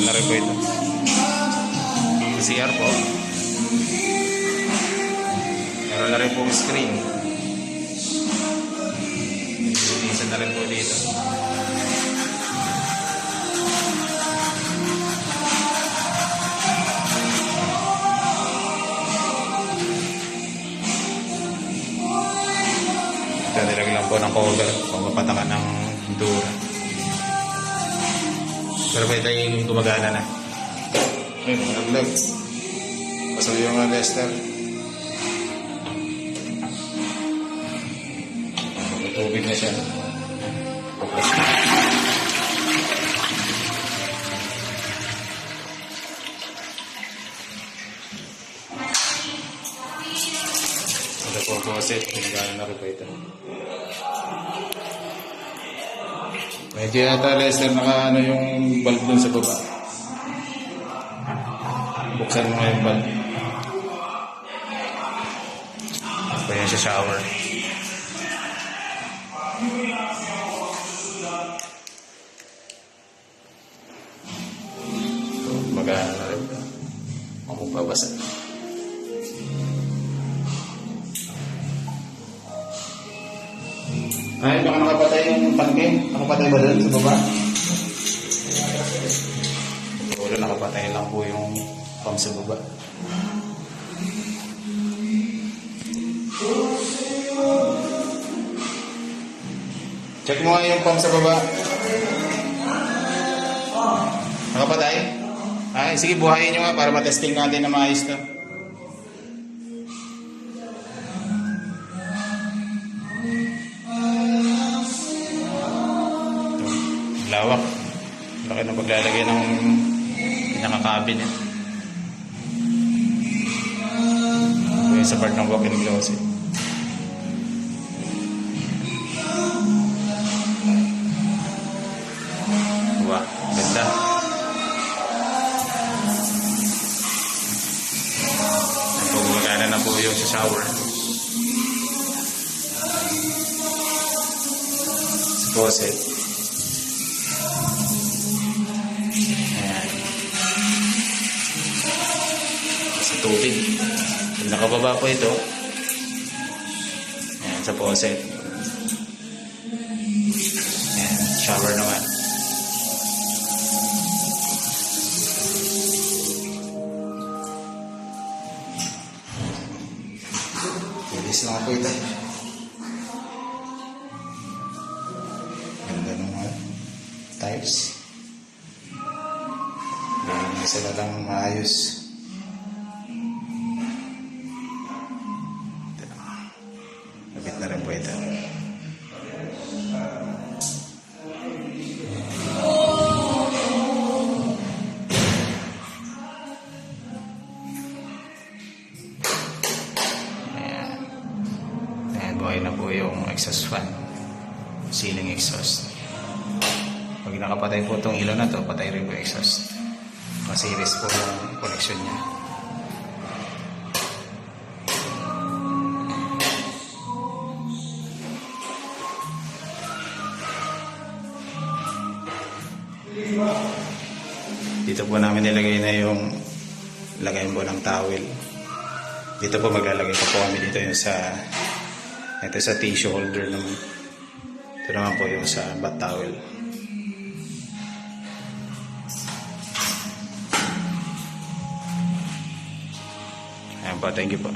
na rin po ito. Sa CR po. Meron na rin po screen. Isa na rin po dito. Ito nilagyan lang po ng cover kung mapatakan ng pintura. Pero may tayo yung gumagana na. Ayun, naglag. Pasal yung Lester. May tubig na siya. Ito po po set. Gumagana na rin po ito. Medyo yata Lester naka yung bulb dun sa baba. Buksan mo nga yung bulb. Ito yan sa shower. Magana na rin. Magbabasa. Ay, baka nakapatay yung pangking. Nakapatay ba doon sa baba? Wala, nakapatay lang po yung pump sa baba. Check mo nga yung pump sa baba. Nakapatay? Ay, sige, buhayin nyo nga para matesting natin na maayos to. Lawak. Laki na paglalagay ng pinaka-cabinet. Ito yung sa part ng walk-in closet. Wow, ganda. Gumagana na po yung sa shower. Sa faucet. Sa tubig. Pag nakababa po ito, ayan, sa faucet. Ayan, shower naman. Bilis lang po ito. Ganda ng mga tiles. Isa na lang maayos. Lapit na rin po ito. Ayan, buhay na po yung exhaust fan. Ceiling exhaust. Pag nakapatay po itong ilaw na to, patay rin po yung exhaust. Masiris po yung connection niya. Dito po namin nilagay na yung lagayin po ng towel. Dito po maglalagay po kami dito yung ito sa tissue holder naman. Ito naman po yung sa bath towel. Ayan po, thank you po.